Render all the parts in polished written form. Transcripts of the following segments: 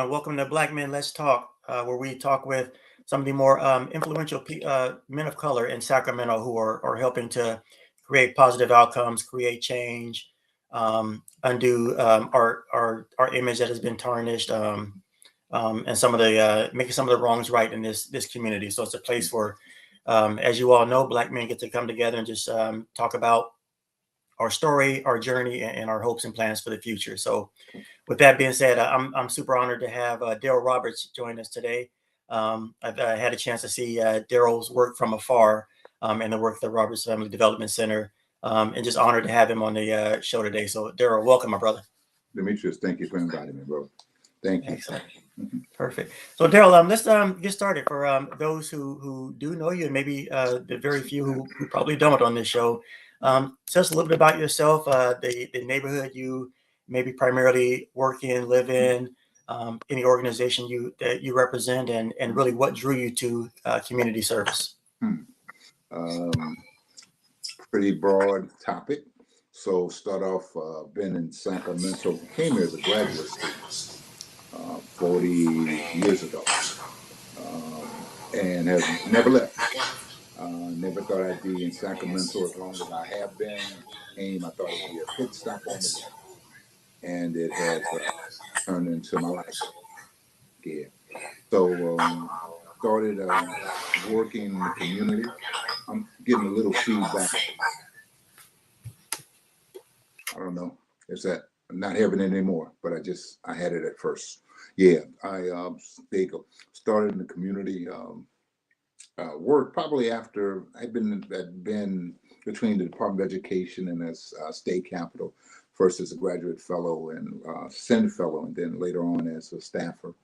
everyone. Welcome to Black Men Let's Talk, where we talk with some of the more influential men of color in Sacramento who are helping to create positive outcomes, create change, undo our image that has been tarnished, and some of the making some of the wrongs right in this community. So it's a place where, as you all know, Black men get to come together and just talk about our story, our journey, and our hopes and plans for the future. So with that being said, I'm super honored to have Derrell Roberts join us today. I've had a chance to see Derrell's work from afar and the work of the Roberts Family Development Center, and just honored to have him on the show today. So Derrell, welcome, my brother. Dimitrius, thank you for inviting me, bro. Thank you. Excellent. Perfect. So Derrell, let's get started for those who do know you and maybe the very few who probably don't on this show. Tell us a little bit about yourself, the neighborhood you maybe primarily work in, live in, any organization that you represent, and really what drew you to community service. Pretty broad topic. So start off, been in Sacramento, came here as a graduate student 40 years ago, and have never left. Never thought I'd be in Sacramento as long as I have been. I thought it would be a pit stop on the way, and it has turned into my life. Yeah. So started working in the community. I'm getting a little feedback. I don't know. Is that I'm not having it anymore? But I had it at first. Yeah, they started in the community. Work probably after I'd been between the Department of Education and as state capitol, first as a graduate fellow and Senate fellow, and then later on as a staffer,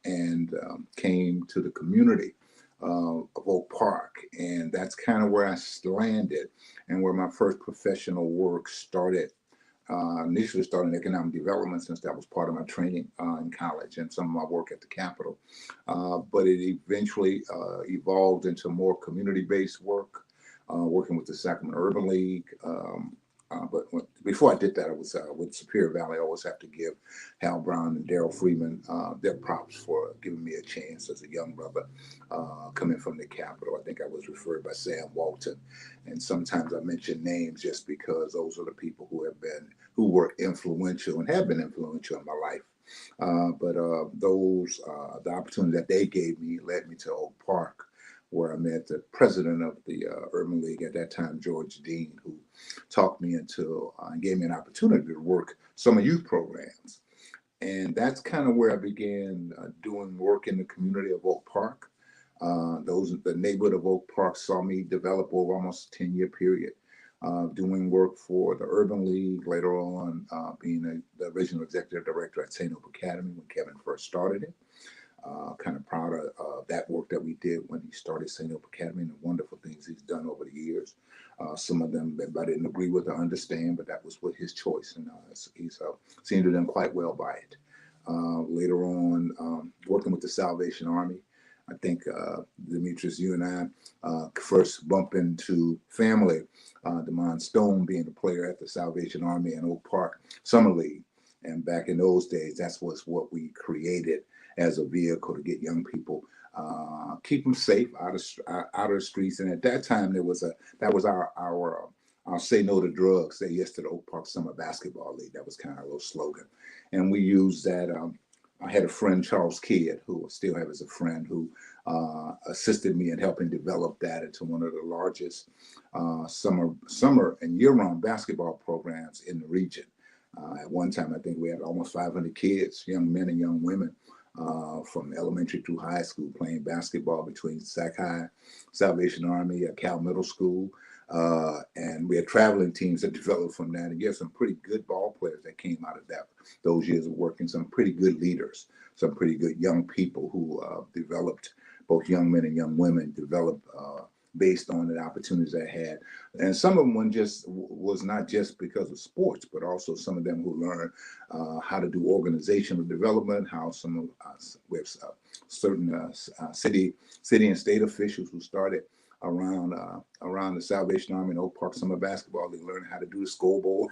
and came to the community of Oak Park, and that's kind of where I landed and where my first professional work started. Initially started in economic development since that was part of my training in college and some of my work at the Capitol. But it eventually evolved into more community-based work, working with the Sacramento Urban League. Before I did that, I was with Superior Valley. I always have to give Hal Brown and Darrell Freeman their props for giving me a chance as a young brother coming from the Capitol. I think I was referred by Sam Walton, and sometimes I mention names just because those are the people who were influential and have been influential in my life. The opportunity that they gave me led me to Oak Park, where I met the president of the Urban League at that time, George Dean, who talked me into and gave me an opportunity to work some youth programs. And that's kind of where I began doing work in the community of Oak Park. The neighborhood of Oak Park saw me develop over almost a 10-year period, doing work for the Urban League, later on being the original executive director at St. Hope Academy when Kevin first started it. Kind of proud of that work that we did when he started St. Hope Academy and the wonderful things he's done over the years. Some of them I didn't agree with or understand, but that was his choice, and he's seemed to have done quite well by it. Later on, working with the Salvation Army, I think Dimitrius, you and I first bumped into family. Demond Stone being a player at the Salvation Army and Oak Park Summer League, and back in those days, that's what we created as a vehicle to get young people, keep them safe out of the streets. And at that time, that was our say no to drugs, say yes to the Oak Park Summer Basketball League. That was kind of a little slogan, and we used that. I had a friend, Charles Kidd, who I still have as a friend, who assisted me in helping develop that into one of the largest summer and year-round basketball programs in the region. At one time, I think we had almost 500 kids, young men and young women, from elementary through high school playing basketball between Sac High, Salvation Army, Cal Middle School. And we had traveling teams that developed from that. And you have some pretty good ball players that came out of those years of working, some pretty good leaders, some pretty good young people who developed, both young men and young women, developed based on the opportunities they had. And some of them was not just because of sports, but also some of them who learned how to do organizational development, how some of us, we have certain city and state officials who started around the Salvation Army and Oak Park Summer Basketball. They learned how to do the scoreboard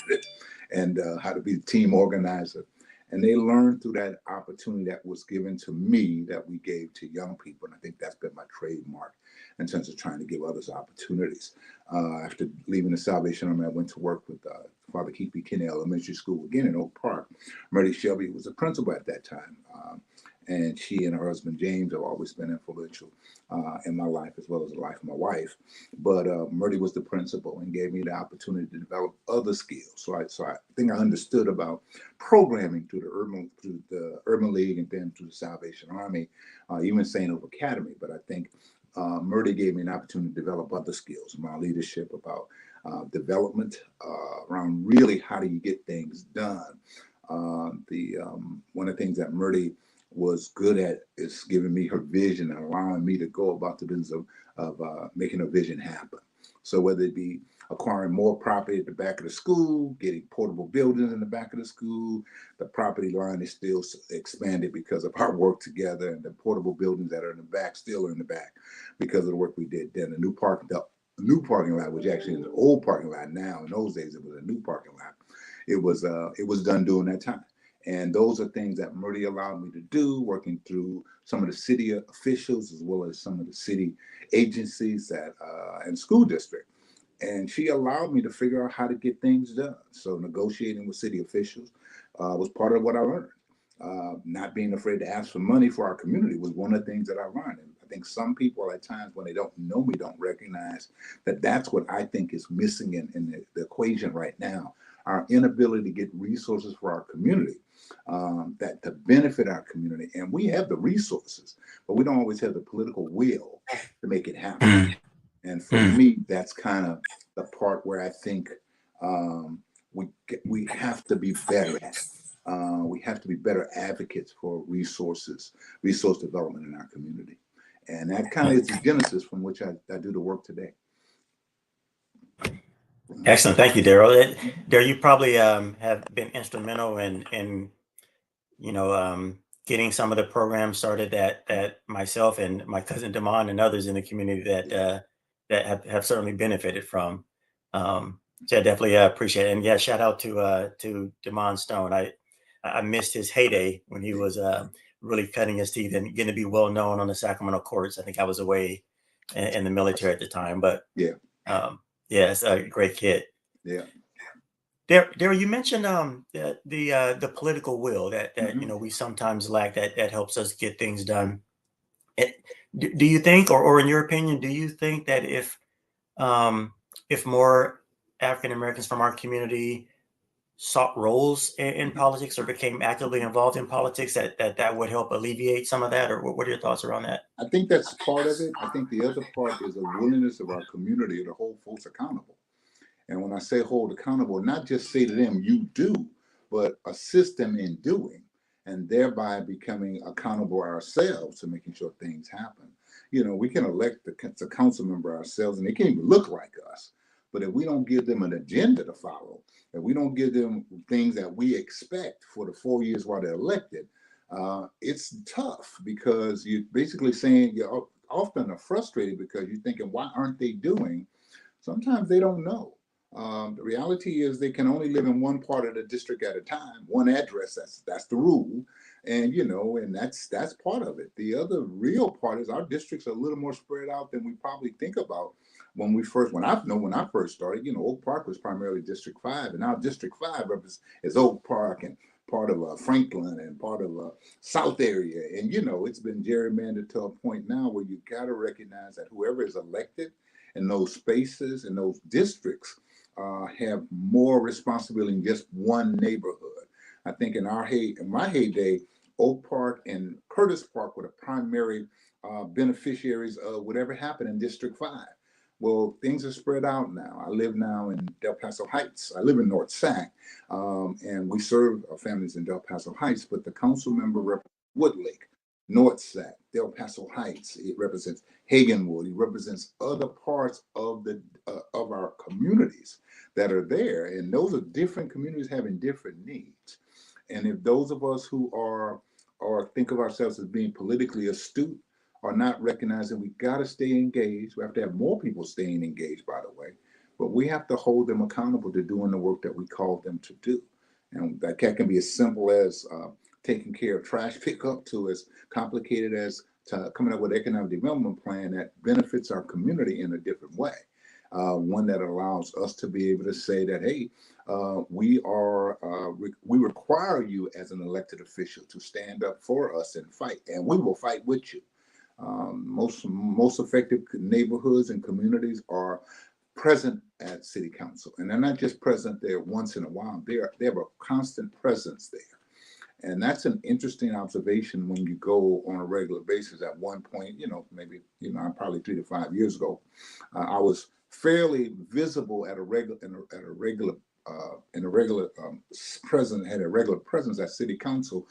and how to be the team organizer. And they learned through that opportunity that was given to me that we gave to young people. And I think that's been my trademark in terms of trying to give others opportunities. After leaving the Salvation Army, I went to work with Father Keith B. Kinney Elementary School, again in Oak Park. Murray Shelby was the principal at that time. And she and her husband James have always been influential in my life as well as the life of my wife. But Murray was the principal and gave me the opportunity to develop other skills. So I think I understood about programming through the Urban League and then through the Salvation Army, even St. Hope Academy. But I think Murray gave me an opportunity to develop other skills, my leadership, about development, around really how do you get things done. One of the things that Murray was good at is giving me her vision and allowing me to go about the business of making a vision happen. So whether it be acquiring more property at the back of the school, getting portable buildings in the back of the school, the property line is still expanded because of our work together, and the portable buildings that are in the back still are in the back because of the work we did then. The new parking lot, which actually is an old parking lot now. In those days, it was a new parking lot. It was done during that time. And those are things that Murray allowed me to do, working through some of the city officials as well as some of the city agencies and school district. And she allowed me to figure out how to get things done. So negotiating with city officials was part of what I learned. Not being afraid to ask for money for our community was one of the things that I learned. And I think some people at times when they don't know me don't recognize that that's what I think is missing in the equation right now. Our inability to get resources for our community that to benefit our community. And we have the resources, but we don't always have the political will to make it happen. And for me, that's kind of the part where I think we have to be better at. We have to be better advocates for resource development in our community. And that kind of is the genesis from which I do the work today. Excellent. Thank you, Derrell. Derrell, you probably have been instrumental in getting some of the programs started that myself and my cousin Damon and others in the community that have certainly benefited from. So I definitely appreciate it. And yeah, shout out to Damon Stone. I missed his heyday when he was really cutting his teeth and getting to be well known on the Sacramento courts. I think I was away in the military at the time, but yeah, it's a great kid. Yeah. Derrell, you mentioned the political will that Mm-hmm. we sometimes lack that helps us get things done. Do you think, or in your opinion, do you think that if more African Americans from our community sought roles in politics or became actively involved in politics, that would help alleviate some of that? Or what are your thoughts around that? I think that's part of it. I think the other part is a willingness of our community to hold folks accountable. And when I say hold accountable, not just say to them, you do, but assist them in doing, and thereby becoming accountable ourselves to making sure things happen. We can elect the council member ourselves, and they can't even look like us. But if we don't give them an agenda to follow, if we don't give them things that we expect for the 4 years while they're elected, it's tough because you're basically saying you're often are frustrated because you're thinking, why aren't they doing? Sometimes they don't know. The reality is they can only live in one part of the district at a time, one address. That's the rule, and that's part of it. The other real part is our districts are a little more spread out than we probably think about when I first started. Oak Park was primarily District 5, and now District 5 is Oak Park and part of Franklin and part of South area, and it's been gerrymandered to a point now where you got to recognize that whoever is elected in those spaces in those districts have more responsibility in just one neighborhood. I think in my heyday, Oak Park and Curtis Park were the primary beneficiaries of whatever happened in District 5. Well, things are spread out now. I live now in Del Paso Heights. I live in North Sac, and we serve our families in Del Paso Heights, but the council member represents Woodlake, North Sac, Del Paso Heights. It represents Hagenwood. It represents other parts of our communities that are there, and those are different communities having different needs. And if those of us who are or think of ourselves as being politically astute are not recognizing we got to stay engaged, we have to have more people staying engaged, by the way, but we have to hold them accountable to doing the work that we called them to do. And that can be as simple as taking care of trash pickup to as complicated as coming up with an economic development plan that benefits our community in a different way. One that allows us to be able to say that, hey, we require you as an elected official to stand up for us and fight, and we will fight with you. Most effective neighborhoods and communities are present at city council, and they're not just present there once in a while. They have a constant presence there, and that's an interesting observation when you go on a regular basis. At one point, maybe I'm probably 3 to 5 years ago, I was fairly visible at a regular presence, had a regular presence at city council,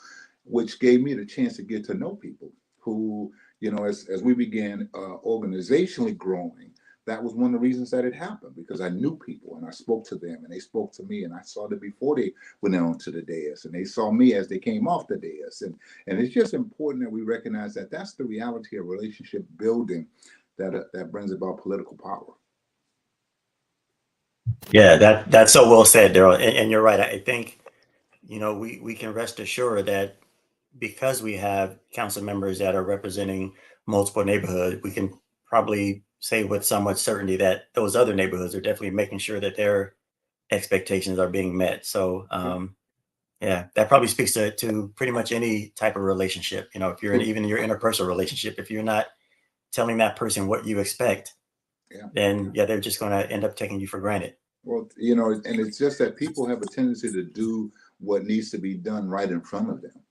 which gave me the chance to get to know people who, as we began organizationally growing, that was one of the reasons that it happened, because I knew people and I spoke to them and they spoke to me, and I saw them before they went on to the dais, and they saw me as they came off the dais. And it's just important that we recognize that that's the reality of relationship building that brings about political power. Yeah, that's so well said, Daryl. And you're right. I think, we can rest assured that because we have council members that are representing multiple neighborhoods, we can probably say with somewhat certainty that those other neighborhoods are definitely making sure that their expectations are being met. So, yeah, that probably speaks to pretty much any type of relationship. If you're in even your interpersonal relationship, if you're not telling that person what you expect, Yeah. then yeah, they're just going to end up taking you for granted. Well, and it's just that people have a tendency to do what needs to be done right in front of them.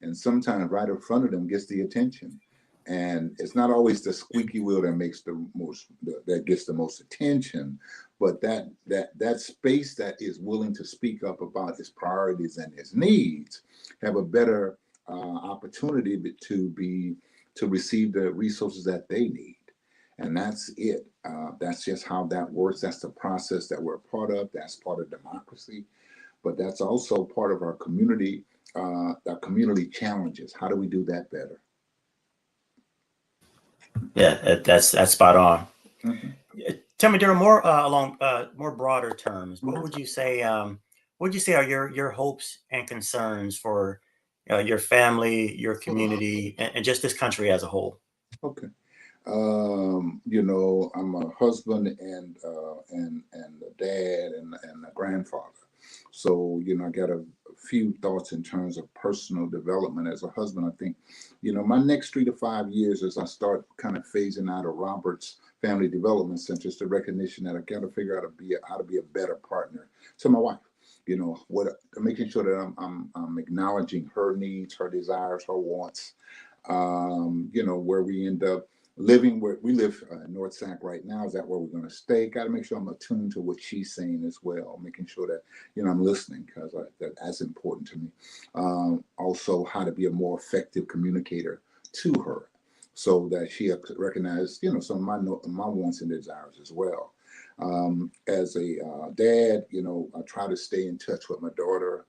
And sometimes right in front of them gets the attention. And it's not always the squeaky wheel that makes that gets the most attention, but that space that is willing to speak up about its priorities and its needs have a better opportunity to receive the resources that they need. And that's it. That's just how that works. That's the process that we're a part of. That's part of democracy, but that's also part of our community challenges. How do we do that better? Yeah, that's spot on. Mm-hmm. Tell me, Daryl, more along more broader terms. What Mm-hmm. would you say? What would you say are your hopes and concerns for your family, your community, and just this country as a whole? Okay. I'm a husband and a dad and a grandfather. So, I got a few thoughts in terms of personal development as a husband. I think, my next 3 to 5 years, as I start kind of phasing out of Robert's Family Development Center, is the recognition that I got to figure out how to be a better partner to my wife. What making sure that I'm acknowledging her needs, her desires, her wants. Where we end up living, where we live in North Sac right now. Is that where we're going to stay? Got to make sure I'm attuned to what she's saying as well, making sure that I'm listening, because that's important to me. Also, how to be a more effective communicator to her, so that she recognizes some of my wants and desires as well. As a dad, I try to stay in touch with my daughter,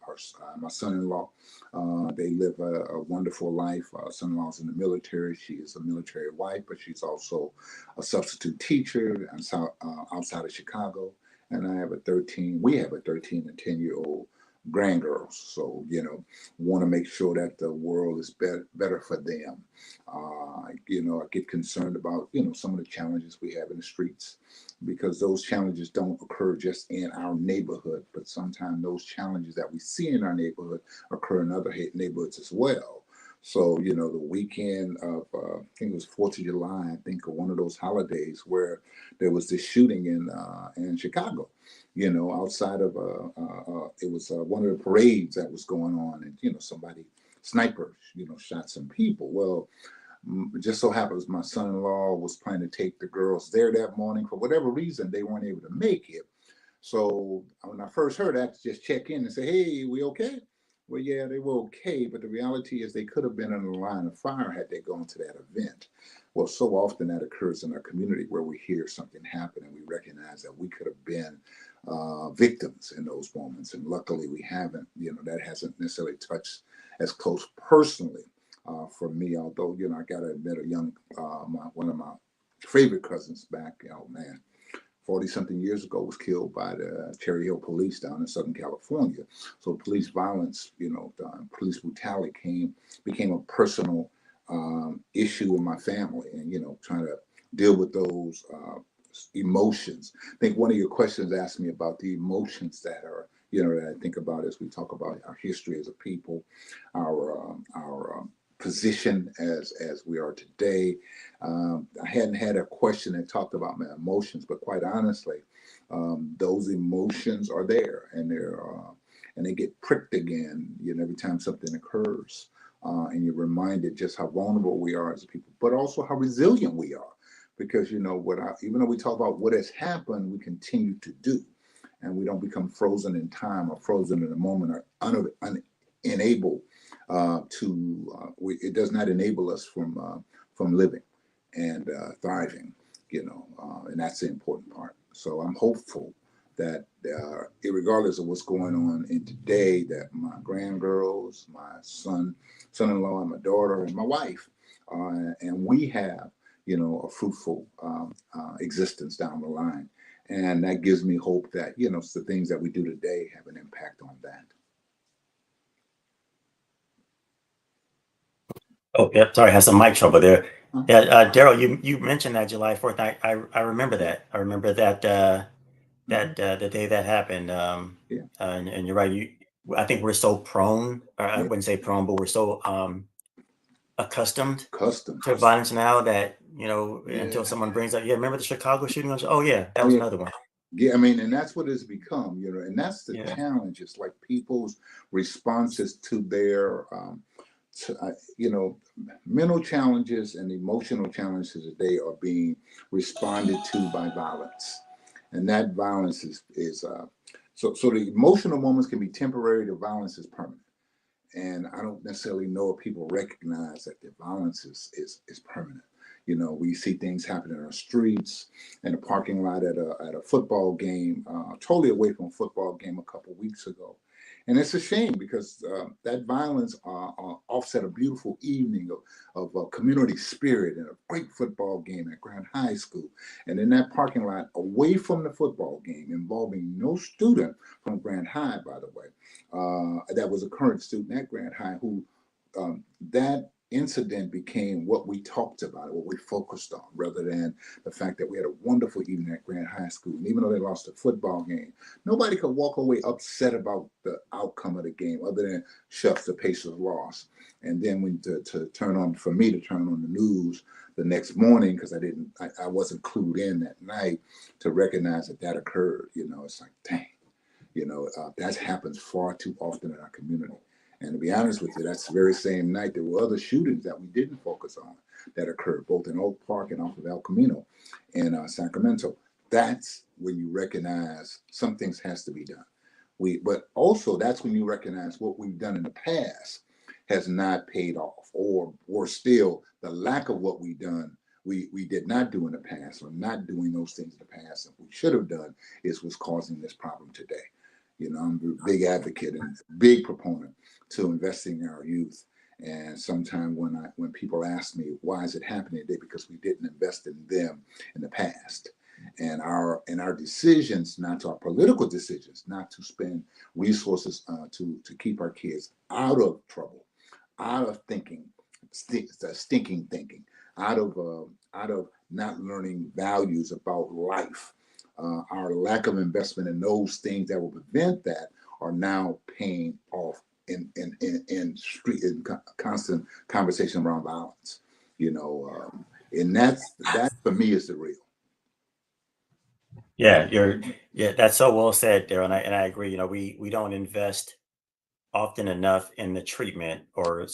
my son-in-law. They live a wonderful life. Son-in-law's in the military. She is a military wife, but she's also a substitute teacher outside of Chicago. And we have a 13 and 10-year-old grandgirls. So, want to make sure that the world is better for them. I get concerned about, some of the challenges we have in the streets, because those challenges don't occur just in our neighborhood, but sometimes those challenges that we see in our neighborhood occur in other neighborhoods as well. So, the weekend of, I think it was 4th of July, I think, or one of those holidays where there was this shooting in Chicago, outside of, it was one of the parades that was going on, and, somebody, snipers, shot some people. Well, it just so happens my son-in-law was planning to take the girls there that morning. For whatever reason, they weren't able to make it. So when I first heard that, just check in and say, hey, we okay? Well, yeah, they were okay, but the reality is they could have been in the line of fire had they gone to that event. Well, so often that occurs in our community, where we hear something happen and we recognize that we could have been victims in those moments. And luckily we haven't. That hasn't necessarily touched as close personally for me, although, I got to admit, one of my favorite cousins back, oh man, 40 something years ago was killed by the Cherry Hill police down in Southern California. So police violence, police brutality became a personal issue in my family, and trying to deal with those emotions. I think one of your questions asked me about the emotions that are that I think about as we talk about our history as a people, our position as we are today. I hadn't had a question that talked about my emotions, but quite honestly, those emotions are there, and they get pricked again, every time something occurs, and you're reminded just how vulnerable we are as a people, but also how resilient we are, because even though we talk about what has happened, we continue to do, and we don't become frozen in time or frozen in a moment or unable it does not enable us from living and thriving, and that's the important part. So I'm hopeful that regardless of what's going on in today, that my grandgirls, my son-in-law, and my daughter, and my wife, and we have, a fruitful existence down the line. And that gives me hope that, the things that we do today have an impact on that. Oh, yep. Sorry, I had some mic trouble there. Yeah, Derrell, you mentioned that July 4th. I remember that. I remember that the day that happened. Yeah. And you're right. I think we're so prone, or I wouldn't say prone, but we're so accustomed to violence now that until someone brings up, remember the Chicago shooting? Oh yeah, that was another one. Yeah, I mean, and that's what it's become, and that's the challenge. It's like people's responses to their mental challenges and emotional challenges today are being responded to by violence, and that violence is so the emotional moments can be temporary. The violence is permanent, and I don't necessarily know if people recognize that the violence is permanent. We see things happen in our streets, in a parking lot at a football game, totally away from a football game a couple of weeks ago. And it's a shame because that violence offset a beautiful evening of community spirit and a great football game at Grand High School. And in that parking lot, away from the football game, involving no student from Grand High, by the way, that was a current student at Grand High, who that incident became what we talked about, what we focused on, rather than the fact that we had a wonderful evening at Grand High School. And even though they lost a football game, nobody could walk away upset about the outcome of the game, other than shucks, the Pacers lost. And then when for me to turn on the news the next morning, because I wasn't clued in that night to recognize that occurred. It's like, dang, that happens far too often in our community. And to be honest with you, that's the very same night there were other shootings that we didn't focus on that occurred, both in Oak Park and off of El Camino in Sacramento. That's when you recognize some things has to be done. But also that's when you recognize what we've done in the past has not paid off, or still the lack of what we've done we did not do in the past, or not doing those things in the past that we should have done, is what's causing this problem today. I'm a big advocate and big proponent to investing in our youth. And sometimes when people ask me why is it happening today, because we didn't invest in them in the past, and our decisions, not our political decisions, not to spend resources to keep our kids out of trouble, out of stinking thinking, out of not learning values about life. Our lack of investment in those things that will prevent that are now paying off in constant conversation around violence. And that for me is the real. Yeah, that's so well said, Darryl, and I agree. We don't invest often enough in the treatment, or in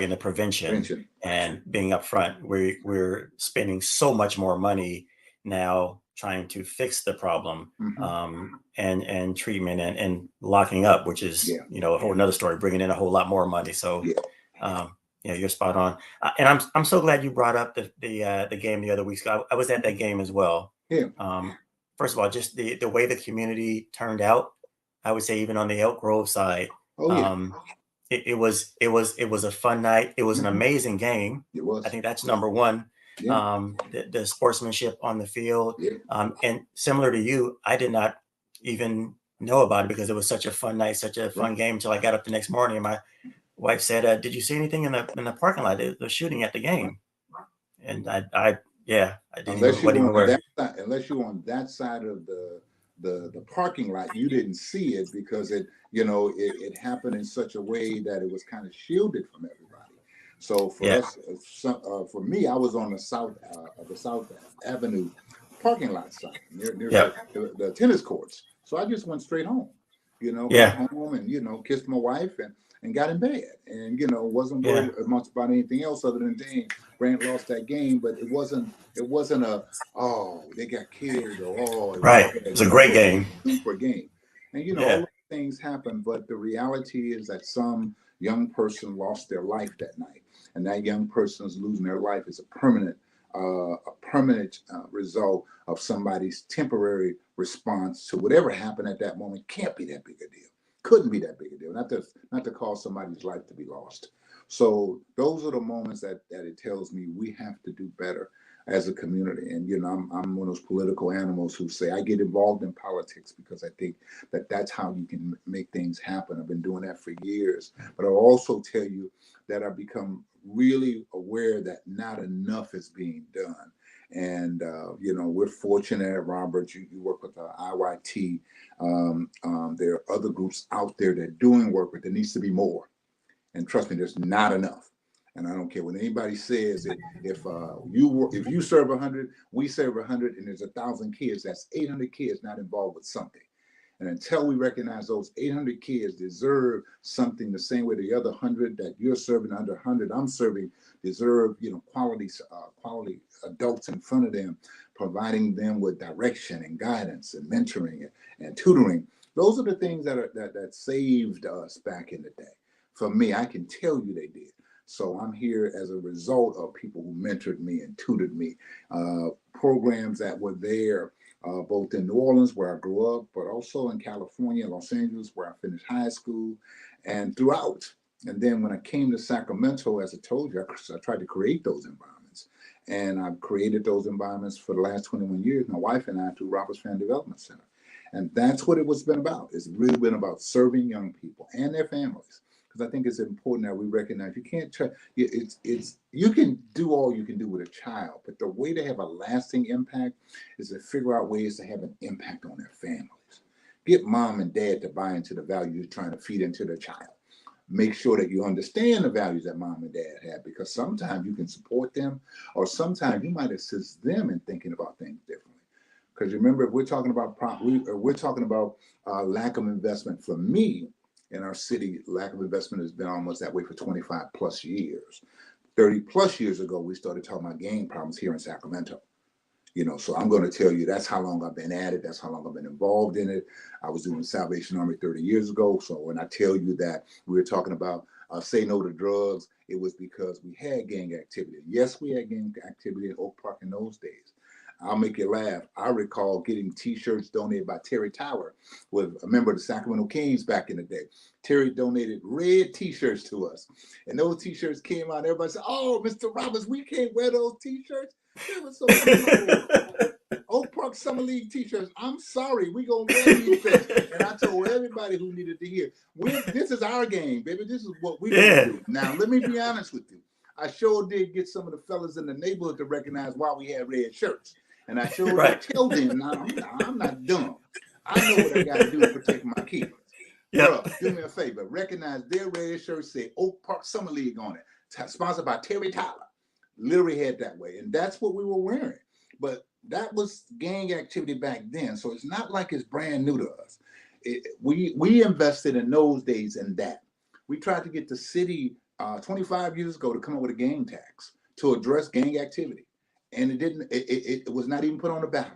the prevention and being upfront. We're spending so much more money now trying to fix the problem, and treatment and locking up, which is a whole nother story, bringing in a whole lot more money. So you're spot on. And I'm so glad you brought up the game the other week. I was at that game as well. First of all, just the way the community turned out, I would say, even on the Elk Grove side. It was a fun night. It was an amazing game. It was. I think that's number one. Yeah. the sportsmanship on the field. Yeah. And similar to you, I did not even know about it because it was such a fun night, such a Yeah. fun game until I got up the next morning and my wife said, "Did you see anything in the parking lot? The shooting at the game?" And yeah, I didn't even Unless you wasn't were even on aware. that side, unless you were on that side of the parking lot, you didn't see it because it happened in such a way that it was kind of shielded from everybody. So for Yeah, us, for me, I was on the South Avenue parking lot side near yeah, the tennis courts. So I just went straight home. Got yeah, home and kissed my wife and got in bed and wasn't yeah. worried much about anything else other than dang, Grant lost that game, but it wasn't a oh they got killed or oh it was Right. bad. It's a It great was a game. super game, and all Yeah, those things happen. But the reality is that some young person lost their life that night, and that young person is losing their life is a permanent result of somebody's temporary response to whatever happened at that moment. Can't be that big a deal. Couldn't be that big a deal. Not to cause somebody's life to be lost. So those are the moments that it tells me we have to do better as a community. And I'm one of those political animals who say I get involved in politics because I think that that's how you can make things happen. I've been doing that for years. But I'll also tell you that I've become really aware that not enough is being done. And we're fortunate, Robert. You work with the IYT. There are other groups out there that are doing work, but there needs to be more. And trust me, there's not enough. And I don't care what anybody says. If you serve 100, we serve 100, and there's 1,000 kids. That's 800 kids not involved with something. And until we recognize those 800 kids deserve something the same way the other 100 that you're serving, under 100 I'm serving, deserve, quality adults in front of them, providing them with direction and guidance and mentoring and tutoring. Those are the things that saved us back in the day. For me, I can tell you they did. So I'm here as a result of people who mentored me and tutored me, programs that were there both in New Orleans, where I grew up, but also in California, Los Angeles, where I finished high school, and throughout. And then when I came to Sacramento, as I told you, I tried to create those environments. And I've created those environments for the last 21 years, my wife and I, through Roberts Family Development Center. And that's what it was been about. It's really been about serving young people and their families. Because I think it's important that we recognize you can't try. It's you can do all you can do with a child, but the way to have a lasting impact is to figure out ways to have an impact on their families. Get mom and dad to buy into the value you're trying to feed into their child. Make sure that you understand the values that mom and dad have, because sometimes you can support them, or sometimes you might assist them in thinking about things differently. Because remember, if we're talking about we're talking about lack of investment. For me, in our city, lack of investment has been almost that way for 25 plus years. 30 plus years ago, we started talking about gang problems here in Sacramento. So I'm going to tell you that's how long I've been at it. That's how long I've been involved in it. I was doing Salvation Army 30 years ago. So when I tell you that we were talking about say no to drugs, it was because we had gang activity. Yes, we had gang activity in Oak Park in those days. I'll make you laugh. I recall getting T-shirts donated by Terry Tower, with a member of the Sacramento Kings back in the day. Terry donated red T-shirts to us, and those T-shirts came out. Everybody said, "Oh, Mr. Roberts, we can't wear those T-shirts. They were so beautiful." Oak Park Summer League T-shirts. I'm sorry, we gonna wear these things. And I told everybody who needed to hear, this is our game, baby. This is what we gonna yeah, do. Now, let me be honest with you. I sure did get some of the fellas in the neighborhood to recognize why we had red shirts. And I sure right. did tell them, now I'm not dumb. I know what I got to do to protect my kids. Yep. Bruh, do me a favor. Recognize their red shirts say Oak Park Summer League on it. Sponsored by Terry Tyler. Literally had that way. And that's what we were wearing. But that was gang activity back then. So it's not like it's brand new to us. We invested in those days in that. We tried to get the city 25 years ago to come up with a gang tax to address gang activity. And it didn't, it was not even put on the ballot.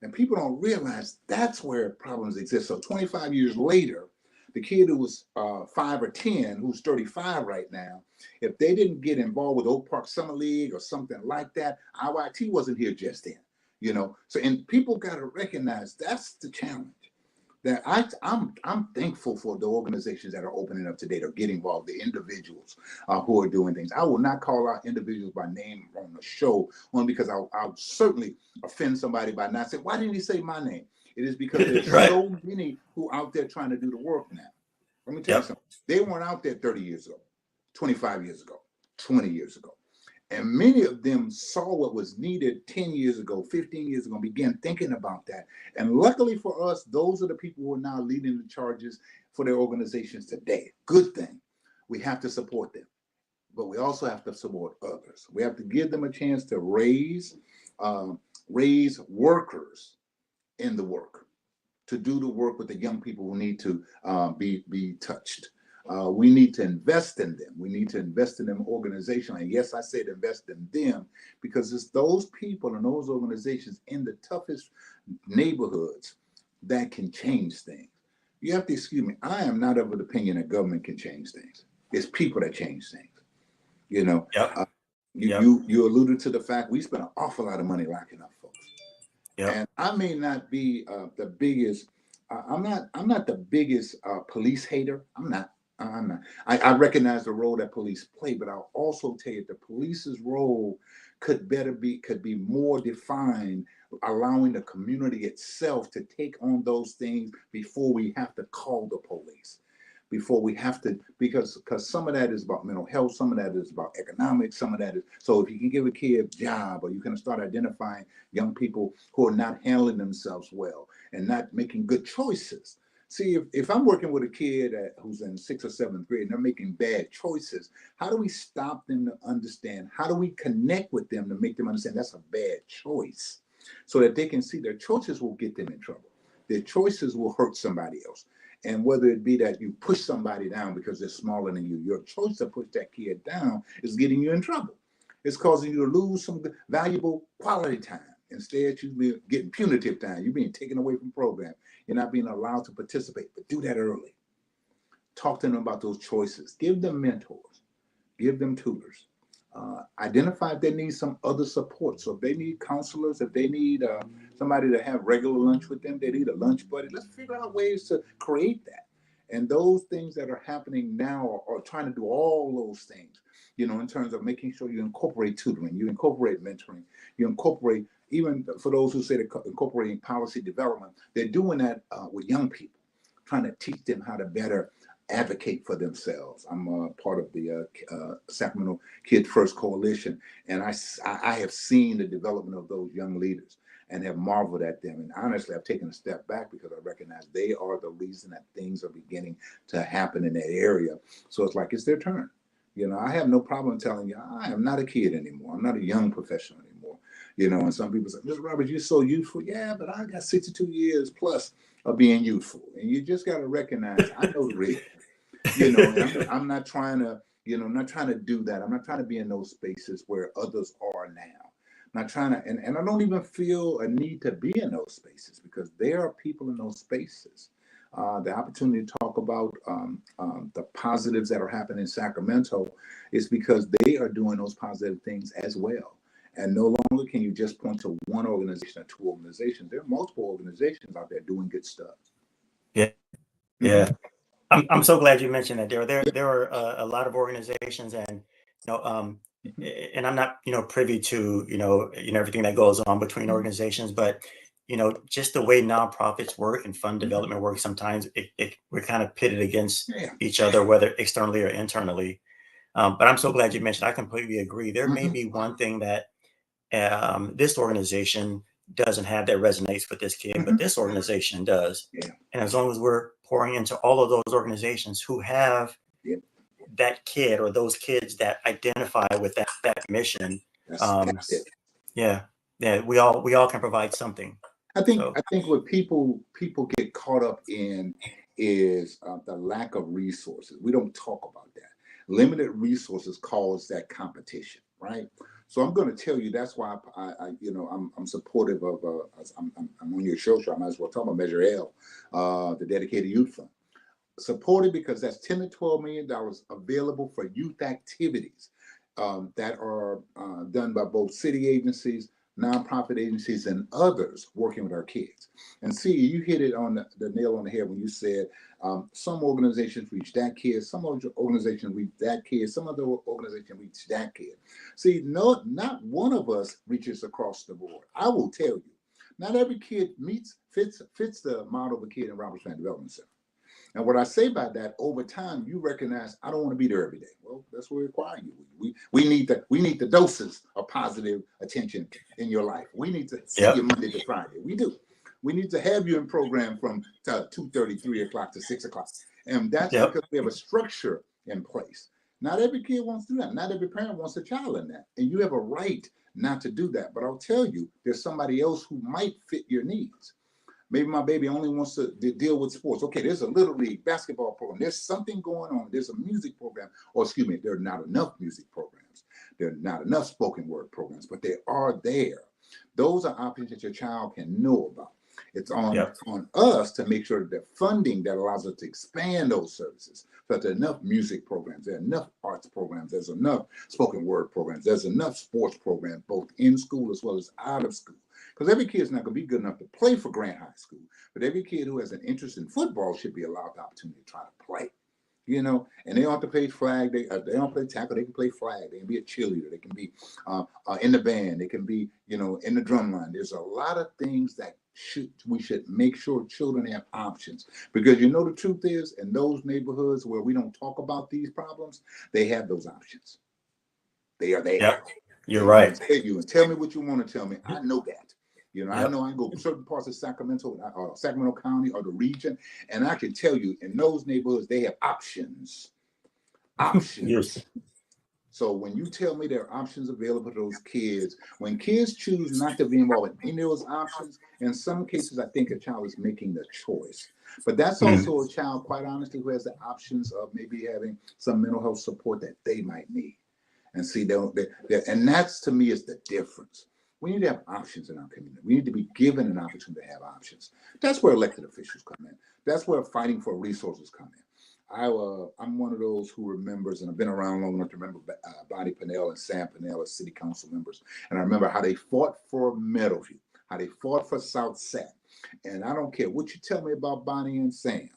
And people don't realize that's where problems exist. So 25 years later, the kid who was 5 or 10, who's 35 right now, if they didn't get involved with Oak Park Summer League or something like that, IYT wasn't here just then. So, and people got to recognize that's the challenge. that I'm thankful for the organizations that are opening up today to get involved, the individuals who are doing things. I will not call out individuals by name on the show, only because I'll certainly offend somebody by not saying, why didn't he say my name? It is because there's Right. so many who out there trying to do the work now. Let me tell you Yep. something. They weren't out there 30 years ago, 25 years ago, 20 years ago. And many of them saw what was needed 10 years ago, 15 years ago, and began thinking about that. And luckily for us, those are the people who are now leading the charges for their organizations today. Good thing. We have to support them, but we also have to support others. We have to give them a chance to raise workers in the work, to do the work with the young people who need to be touched. We need to invest in them. We need to invest in them organizationally. And yes, I said invest in them because it's those people and those organizations in the toughest neighborhoods that can change things. You have to excuse me. I am not of the opinion that government can change things. It's people that change things. You know, Yep. uh, Yep. you alluded to the fact we spend an awful lot of money locking up folks. Yep. And I may not be the biggest. I'm not the biggest police hater. I'm not. I'm not. I recognize the role that police play, but I'll also tell you the police's role could be more defined, allowing the community itself to take on those things before we have to call the police, before we have to, because some of that is about mental health, some of that is about economics, some of that is, so if you can give a kid a job, or you can start identifying young people who are not handling themselves well and not making good choices. See, if I'm working with a kid who's in 6th or 7th grade and they're making bad choices, how do we stop them to understand? How do we connect with them to make them understand that's a bad choice, so that they can see their choices will get them in trouble? Their choices will hurt somebody else. And whether it be that you push somebody down because they're smaller than you, your choice to push that kid down is getting you in trouble. It's causing you to lose some valuable quality time. Instead, you're getting punitive time. You're being taken away from program. You're not being allowed to participate. But do that early. Talk to them about those choices. Give them mentors. Give them tutors. Identify if they need some other support. So if they need counselors, if they need somebody to have regular lunch with them, they need a lunch buddy. Let's figure out ways to create that. And those things that are happening now are trying to do all those things, you know, in terms of making sure you incorporate tutoring, you incorporate mentoring, you incorporate, even for those who say they're incorporating policy development, they're doing that with young people, trying to teach them how to better advocate for themselves. I'm part of the Sacramento Kid First Coalition, and I have seen the development of those young leaders and have marveled at them. And honestly, I've taken a step back because I recognize they are the reason that things are beginning to happen in that area. So it's like it's their turn. You know, I have no problem telling you I am not a kid anymore. I'm not a young professional anymore. You know, and some people say, Mr. Roberts, you're so youthful. Yeah, but I got 62 years plus of being youthful. And you just got to recognize I know the real. You know, and I'm not trying to, you know, I'm not trying to do that. I'm not trying to be in those spaces where others are now. I'm not trying to, and I don't even feel a need to be in those spaces because there are people in those spaces. The opportunity to talk about the positives that are happening in Sacramento is because they are doing those positive things as well. And no longer can you just point to one organization or two organizations. There are multiple organizations out there doing good stuff. Yeah. Mm-hmm. Yeah. I'm so glad you mentioned that. There are a lot of organizations, and Mm-hmm. and I'm not privy to everything that goes on between Mm-hmm. organizations, but just the way nonprofits work and fund Mm-hmm. development work, sometimes we're kind of pitted against Yeah. each other, whether externally or internally. But I'm so glad you mentioned. I completely agree. There may Mm-hmm. be one thing that this organization doesn't have that resonates with this kid, but Mm-hmm. this organization does. Yeah. And as long as we're pouring into all of those organizations who have Yeah. that kid or those kids that identify with that mission, um, That's it. yeah, yeah, we all can provide something. So I think what people get caught up in is the lack of resources. We don't talk about that. Limited resources cause that competition, right? So I'm going to tell you that's why I'm supportive of I'm on your show, so I might as well talk about Measure L, the dedicated youth fund. Supported because that's $10 to $12 million available for youth activities that are done by both city agencies, nonprofit agencies, and others working with our kids. And see, you hit it on the nail on the head when you said some organizations reach that kid, some organizations reach that kid, some other organizations reach that kid. See, no, not one of us reaches across the board. I will tell you, not every kid fits the model of a kid in Roberts Family Development Center. And what I say by that, over time, you recognize I don't want to be there every day. Well, that's what we require you. We need the doses of positive attention in your life. We need to see you Yep. Monday to Friday. We do. We need to have you in program from 2:30, 3 o'clock to 6 o'clock. And that's Yep. because we have a structure in place. Not every kid wants to do that. Not every parent wants a child in that. And you have a right not to do that. But I'll tell you, there's somebody else who might fit your needs. Maybe my baby only wants to deal with sports. Okay, there's a little league basketball program. There's something going on. There's a music program. Or excuse me, there are not enough music programs. There are not enough spoken word programs, but they are there. Those are options that your child can know about. It's on Yep. us to make sure that the funding that allows us to expand those services. So that there are enough music programs, there are enough arts programs, there's enough spoken word programs, there's enough sports programs, both in school as well as out of school. Because every kid is not going to be good enough to play for Grant High School, but every kid who has an interest in football should be allowed the opportunity to try to play. And they don't have to play flag. They don't play tackle. They can play flag. They can be a cheerleader. They can be in the band. They can be, in the drum line. There's a lot of things that we should make sure children have options, because the truth is, in those neighborhoods where we don't talk about these problems, they have those options. They are there. Yep. You're And right. you can tell me what you want to tell me. I know that. I Yep. know I can go certain parts of Sacramento County or the region, and I can tell you in those neighborhoods, they have options. Yes. Options. So when you tell me there are options available to those kids, when kids choose not to be involved in any of those options, in some cases, I think a child is making the choice. But that's Mm. also a child, quite honestly, who has the options of maybe having some mental health support that they might need. And see, and that's, to me, is the difference. We need to have options in our community. We need to be given an opportunity to have options. That's where elected officials come in. That's where fighting for resources come in. I'm one of those who remembers, and I've been around long enough to remember Bonnie Pinnell and Sam Pinnell as city council members. And I remember how they fought for Meadowview, how they fought for South Sac. And I don't care what you tell me about Bonnie and Sam.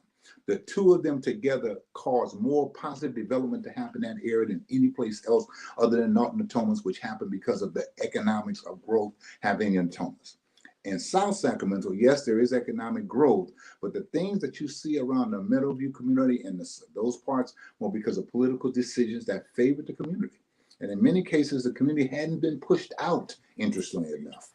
The two of them together caused more positive development to happen in that area than any place else other than Norton Natomas, which happened because of the economics of growth happening in Thomas. In South Sacramento, yes, there is economic growth, but the things that you see around the Meadowview community and those parts were because of political decisions that favored the community. And in many cases, the community hadn't been pushed out, interestingly enough.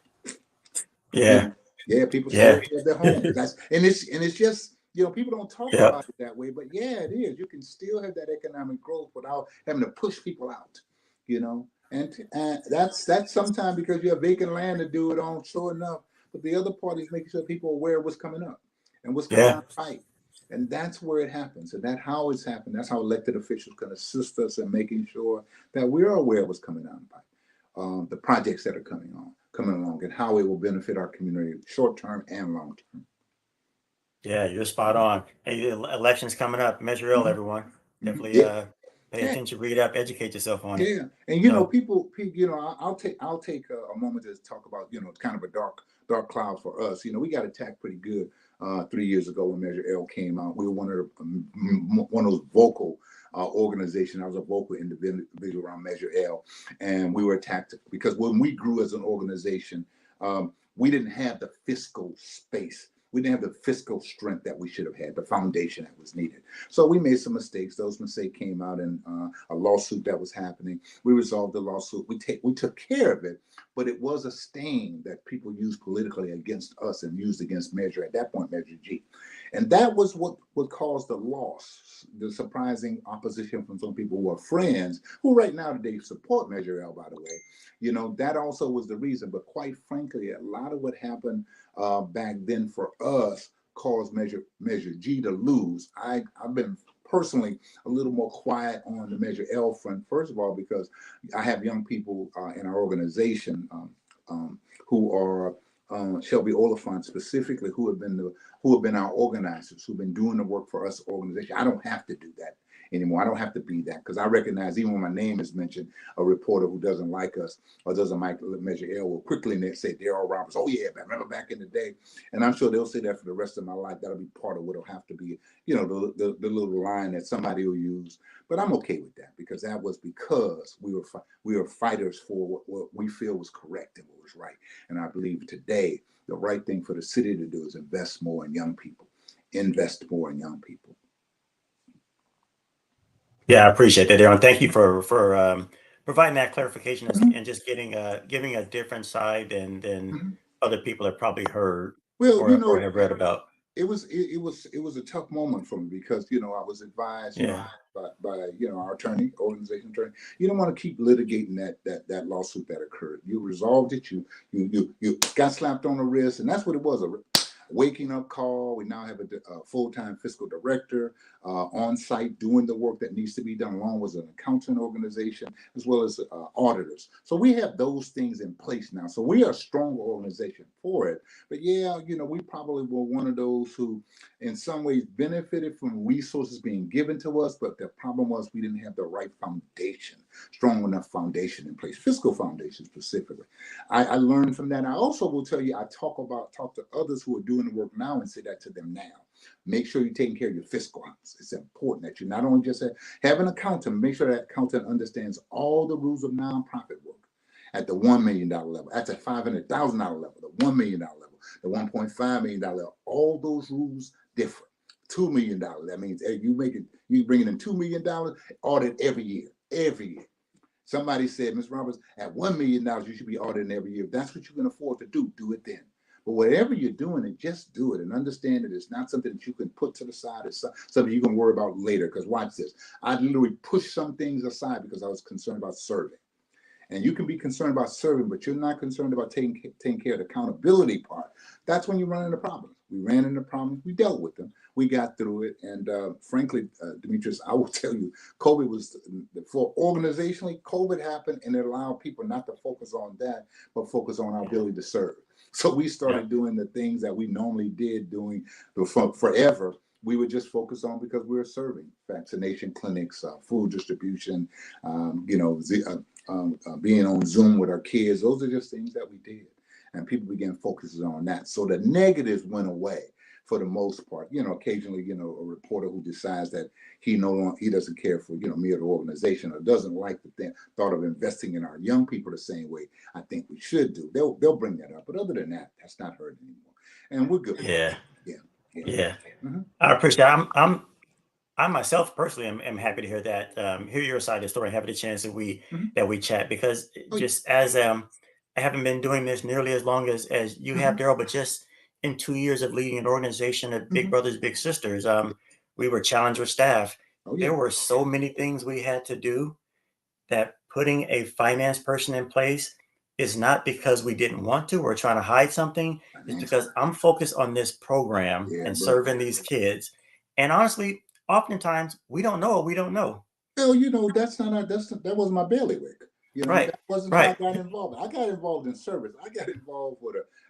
Yeah. People still Yeah. have their homes. And it's just, people don't talk Yep. about it that way, but yeah, it is. You can still have that economic growth without having to push people out, and that's sometimes because you have vacant land to do it on, sure enough. But the other part is making sure people are aware of what's coming up and what's coming Yeah. down the pipe. And that's where it happens. And that's how it's happened. That's how elected officials can assist us in making sure that we're aware of what's coming down the pipe. The projects that are coming along, and how it will benefit our community short term and long term. Yeah, you're spot on. Hey, elections coming up. Measure L, Mhm, everyone. mhm. Definitely Yeah, pay yeah, attention, read up, educate yourself on it. yeah. And So I'll take a moment to talk about kind of a dark cloud for us. We got attacked pretty good 3 years ago when Measure L came out. We were one of those vocal organizations. I was a vocal individual around Measure L, and we were attacked because when we grew as an organization, we didn't have the fiscal space. We didn't have the fiscal strength that we should have had, the foundation that was needed. So we made some mistakes. Those mistakes came out in a lawsuit that was happening. We resolved the lawsuit. We took care of it, but it was a stain that people used politically against us and used against Measure, at that point, Measure G. And that was what caused the loss, the surprising opposition from some people who are friends, who right now today support Measure L, by the way. That also was the reason. But quite frankly, a lot of what happened back then for us caused Measure G to lose. I've been personally a little more quiet on the Measure L front. First of all, because I have young people in our organization who are Shelby Oliphant specifically, who have been our organizers, who've been doing the work for us organization. I don't have to do that anymore. I don't have to be that because I recognize even when my name is mentioned, a reporter who doesn't like us or doesn't like Measure L will quickly say Derrell Roberts. Oh yeah, I remember back in the day, and I'm sure they'll say that for the rest of my life. That'll be part of what'll have to be, the little line that somebody will use. But I'm okay with that because that was because we were fighters for what we feel was correct and what was right. And I believe today the right thing for the city to do is invest more in young people. Invest more in young people. Yeah, I appreciate that, Darren. Thank you for providing that clarification Mhm. and just giving a different side than Mhm. other people have probably heard Well, or have read about. it was a tough moment for me because I was advised Yeah. by our organization attorney. You don't want to keep litigating that lawsuit that occurred. You resolved it. You got slapped on the wrist, and that's what it was, a waking up call. We now have a full-time fiscal director on site doing the work that needs to be done, along with an accounting organization as well as auditors. So we have those things in place now. So we are a strong organization for it. But yeah, we probably were one of those who, in some ways, benefited from resources being given to us. But the problem was we didn't have the right foundation, strong enough foundation in place, fiscal foundation specifically. I learned from that. I also will tell you, I talk to others who are doing the work now and say that to them now. Make sure you're taking care of your fiscal house. It's important that you not only just have an accountant, make sure that accountant understands all the rules of nonprofit work at the $1 million level, at the $500,000 level, the $1 million level, the $1.5 million level. All those rules different. $2 million. That means you bringing in $2 million, audit every year. Every year. Somebody said, Ms. Roberts, at $1 million, you should be auditing every year. If that's what you can afford to do it then. But whatever you're doing, just do it and understand that it's not something that you can put to the side. It's something you can worry about later. Because watch this. I literally pushed some things aside because I was concerned about serving. And you can be concerned about serving, but you're not concerned about taking care of the accountability part. That's when you run into problems. We ran into problems. We dealt with them. We got through it. And frankly, Dimitrius, I will tell you, COVID was, for organizationally, COVID happened and it allowed people not to focus on that, but focus on our ability to serve. So we started doing the things that we normally did doing forever. We would just focus on because we were serving vaccination clinics, food distribution, being on Zoom with our kids. Those are just things that we did. And people began focusing on that. So the negatives went away for the most part. Occasionally, a reporter who decides that he doesn't care for, me or the organization, or doesn't like the thought of investing in our young people the same way I think we should do. They'll bring that up. But other than that, that's not heard anymore. And we're good. Yeah. Yeah. Yeah. Yeah. Mm-hmm. I appreciate it. I myself personally am happy to hear that, hear your side of the story, have the chance Mm-hmm. that we chat because Oh, yeah. just as I haven't been doing this nearly as long as you have, Mm-hmm. Daryl, but just in 2 years of leading an organization of big Mm-hmm. brothers, big sisters, we were challenged with staff. Oh, yeah. There were so many things we had to do that putting a finance person in place is not because we didn't want to or trying to hide something. It's Financial. because I'm focused on this program Yeah, and bro. serving these kids. And honestly, oftentimes we don't know what we don't know. Well, that wasn't my bailiwick. Right. That wasn't how I Right. got involved. I got involved in service. I got involved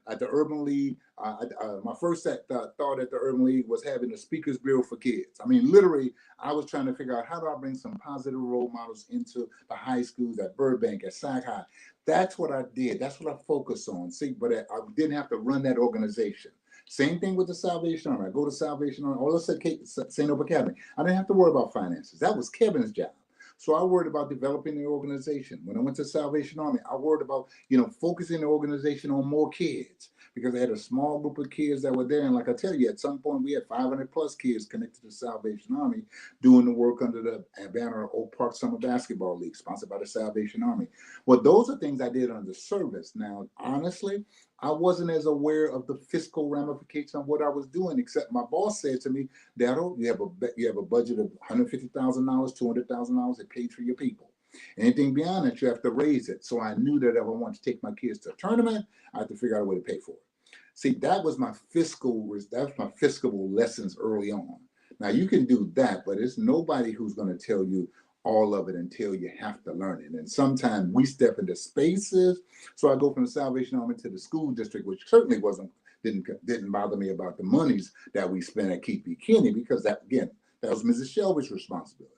at the Urban League. My first thought at the Urban League was having a speakers bureau for kids. I mean, literally, I was trying to figure out how do I bring some positive role models into the high schools at Burbank, at Sac High. That's what I did. That's what I focused on. See, but I didn't have to run that organization. Same thing with the Salvation Army. I go to Salvation Army, or let's say St. Hope Academy. I didn't have to worry about finances. That was Kevin's job. So I worried about developing the organization. When I went to Salvation Army, I worried about, focusing the organization on more kids because I had a small group of kids that were there. And like I tell you, at some point we had 500 plus kids connected to the Salvation Army doing the work under the banner of Oak Park Summer Basketball League, sponsored by the Salvation Army. Well, those are things I did under service. Now, honestly, I wasn't as aware of the fiscal ramifications of what I was doing, except my boss said to me, Darrell, you have a budget of $150,000, $200,000. It pays for your people. Anything beyond that, you have to raise it. So I knew that if I wanted to take my kids to a tournament, I had to figure out a way to pay for it. See, that's my fiscal lessons early on. Now you can do that, but it's nobody who's going to tell you all of it until you have to learn it. And sometimes we step into spaces. So I go from the Salvation Army to the school district, which certainly didn't bother me about the monies that we spent at Keith B. Kinney, because that was Mrs. Shelby's responsibility.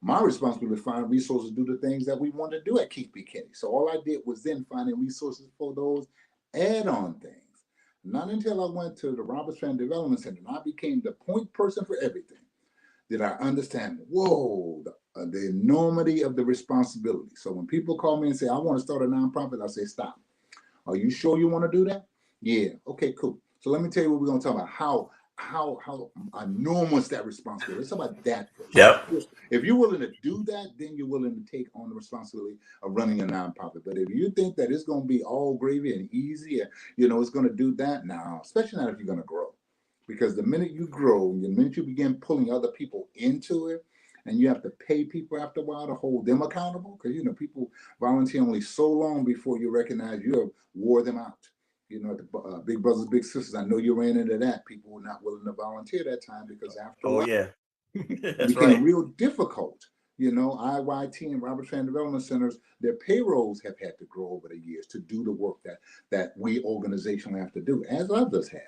My responsibility to find resources to do the things that we want to do at Keith B. Kinney. So all I did was then finding resources for those add-on things. Not until I went to the Roberts Family Development Center and I became the point person for everything did I understand, whoa, the enormity of the responsibility. So when people call me and say, I want to start a nonprofit, I say, stop. Are you sure you want to do that? Yeah. Okay, cool. So let me tell you what we're going to talk about. How enormous that responsibility. Let's talk about that first. Yep. If you're willing to do that, then you're willing to take on the responsibility of running a nonprofit. But if you think that it's going to be all gravy and easy, and it's going to do that, now, especially not if you're going to grow. Because the minute you grow, the minute you begin pulling other people into it, and you have to pay people after a while to hold them accountable, because people volunteer only so long before you recognize you have wore them out. At the Big Brothers Big Sisters, I know you ran into that. People were not willing to volunteer that time because after a Oh while yeah. it That's became right. real difficult. IYT and Robert Family Development Centers, their payrolls have had to grow over the years to do the work that we organizationally have to do, as others have.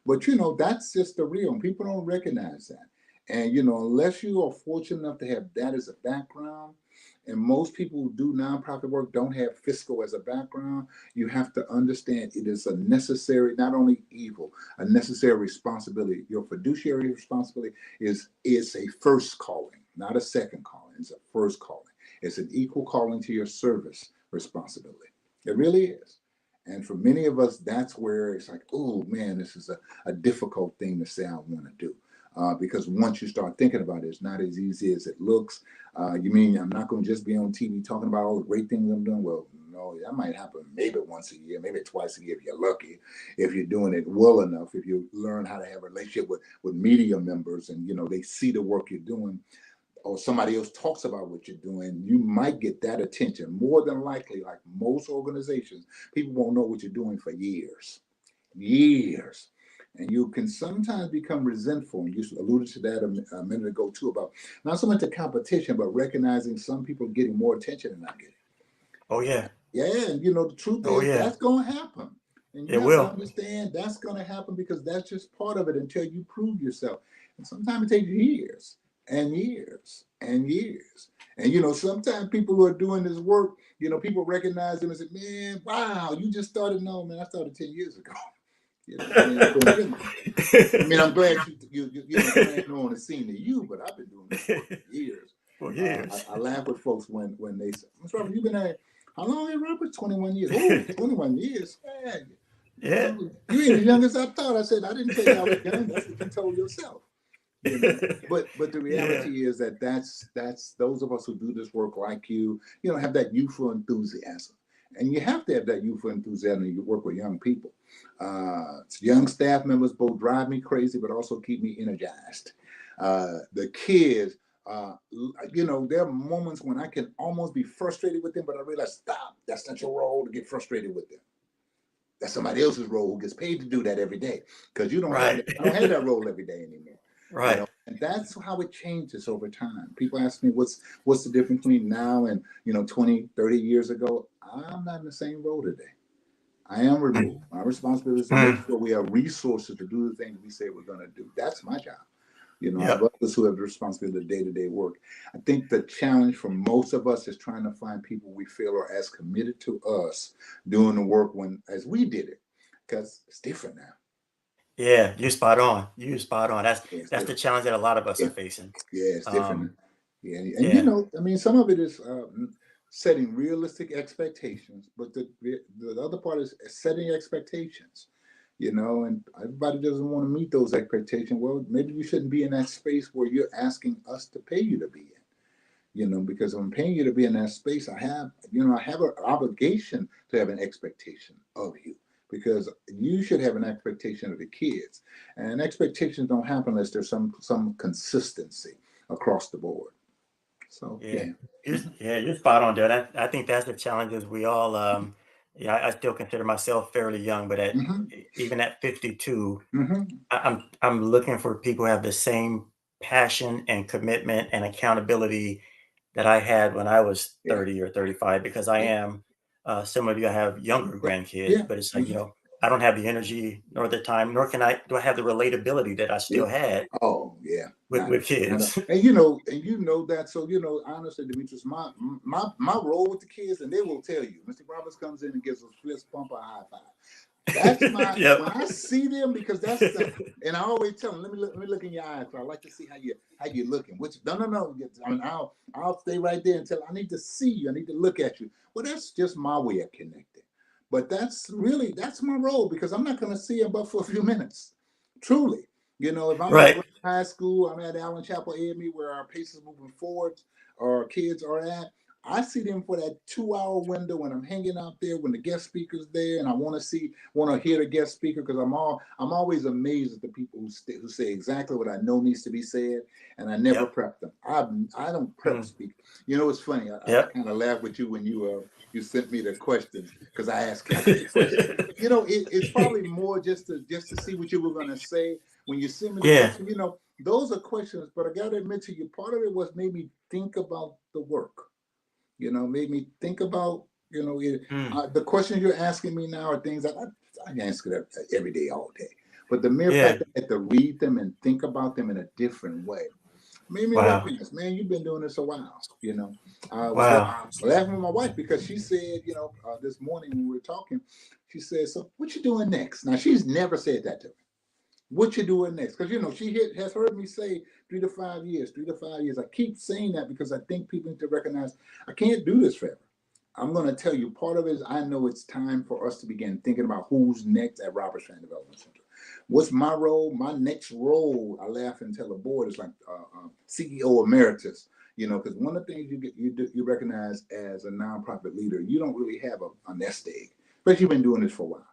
But that's just the real, and people don't recognize that. And unless you are fortunate enough to have that as a background, and most people who do nonprofit work don't have fiscal as a background, you have to understand it is a necessary, not only evil, a necessary responsibility. Your fiduciary responsibility is a first calling, not a second calling. It's a first calling. It's an equal calling to your service responsibility. It really is. And for many of us, that's where it's like, oh man, this is a difficult thing to say I want to do. Because once you start thinking about it, it's not as easy as it looks. You mean I'm not going to just be on TV talking about all the great things I'm doing? Well, no, that might happen maybe once a year, maybe twice a year if you're lucky, if you're doing it well enough, if you learn how to have a relationship with media members and, they see the work you're doing, or somebody else talks about what you're doing, you might get that attention. More than likely, like most organizations, people won't know what you're doing for years. And you can sometimes become resentful. And you alluded to that a minute ago too, about not so much the competition, but recognizing some people getting more attention than not getting. Oh yeah. Yeah, and the truth Oh is yeah. that's going to happen. And you It have to will. understand that's going to happen because that's just part of it until you prove yourself. And sometimes it takes years and years and years. And sometimes people who are doing this work, people recognize them and say, man, wow, you just started. No, man, I started 10 years ago. And I've been, I'm glad brand new on the scene to you, but I've been doing this work for years. For years. I laugh with folks when they say, Mr. Robert, you've been at how long here, Robert? 21 years. Oh, 21 years. Man, Yeah. you ain't as young as I thought. I said, I didn't tell you I was young. That's what you told yourself. But the Yeah. reality is that's those of us who do this work like have that youthful enthusiasm. And you have to have that youthful enthusiasm when you work with young people. Young staff members both drive me crazy, but also keep me energized. The kids, there are moments when I can almost be frustrated with them, but I realize, stop, that's not your role to get frustrated with them. That's somebody else's role who gets paid to do that every day, because you don't have Right. that. I don't have that role every day anymore. Right. And that's how it changes over time. People ask me what's the difference between now and 20, 30 years ago. I'm not in the same role today. I am removed. My responsibility is to make sure we have resources to do the things we say we're going to do. That's my job. I have Yep. others who have the responsibility of day-to-day work. I think the challenge for most of us is trying to find people we feel are as committed to us doing the work as we did it, because it's different now. Yeah. You're spot on. You're spot on. That's Yeah, it's that's the different. challenge that a lot of us are Yeah, facing. yeah, it's different now. Um, Yeah, and yeah. some of it is setting realistic expectations, but the other part is setting expectations. And everybody doesn't want to meet those expectations. Well, maybe you shouldn't be in that space where you're asking us to pay you to be in. Because I'm paying you to be in that space, I have an obligation to have an expectation of you, because you should have an expectation of the kids, and expectations don't happen unless there's some consistency across the board. So Yeah. yeah. You're spot on there. I think that's the challenges we all yeah, I still consider myself fairly young, but Mm-hmm. even at 52, Mm-hmm. I'm looking for people who have the same passion and commitment and accountability that I had when I was Yeah. 30 or 35, because I Yeah. am similar to you. I have younger Yeah. grandkids, Yeah. but it's like, Mm-hmm. I don't have the energy nor the time, nor do I have the relatability that I Yeah. still had Oh yeah. with kids. And you know that. So honestly, Demetrius, my role with the kids, and they will tell you, Mr. Roberts comes in and gives a fist pump or a high five. That's my Yep. when I see them, because that's the, and I always tell them, let me look in your eyes. I like to see how you looking. Which no. I mean, I'll stay right there until I need to see you. I need to look at you. Well, that's just my way of connecting. But that's my role, because I'm not going to see them but for a few minutes. Truly, if I'm at Right. Grant High School, I'm at Allen Chapel AME, where our paces moving forward, our kids are at. I see them for that 2 hour window when I'm hanging out there, when the guest speaker's there, and I want to hear the guest speaker, because I'm always amazed at the people who say exactly what I know needs to be said, and I never Yep. prep them. I don't prep Mm. speak. It's funny. I Yep. kind of laughed with you when you sent me the questions, because I asked Kathy the question. It's probably more just to see what you were going to say when you send me the Yeah. question. Those are questions, but I got to admit to you, part of it was made me think about the work. Made me think about, Mm. the questions you're asking me now are things that I answer that every day, all day. But the mere fact Yeah. that I had to read them and think about them in a different way made me Wow. recognize, man, you've been doing this a while. I was Wow. laughing with my wife, because she said, this morning when we were talking, she said, "So what you doing next?" Now, she's never said that to me. What you doing next? Because she has heard me say 3 to 5 years, 3 to 5 years. I keep saying that because I think people need to recognize I can't do this forever. I'm going to tell you, part of it is I know it's time for us to begin thinking about who's next at Roberts Fan Development Center. What's my role? My next role, I laugh and tell the board, is like CEO emeritus. Because one of the things you recognize as a nonprofit leader, you don't really have a nest egg, but you've been doing this for a while.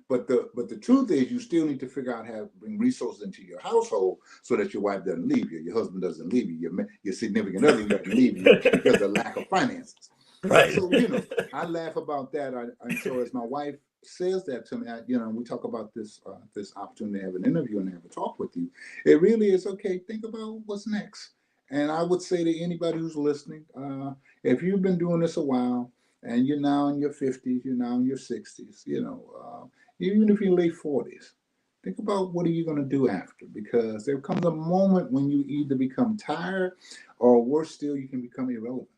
But the truth is, you still need to figure out how to bring resources into your household so that your wife doesn't leave you, your husband doesn't leave you, your significant other doesn't leave you because of lack of finances. But Right. so I laugh about that. And so as my wife says that to me, we talk about this opportunity to have an interview and have a talk with you. It really is okay. Think about what's next. And I would say to anybody who's listening, if you've been doing this a while, and you're now in your 50s, you're now in your 60s, even if you're late 40s, think about what are you going to do after, because there comes a moment when you either become tired, or worse still, you can become irrelevant.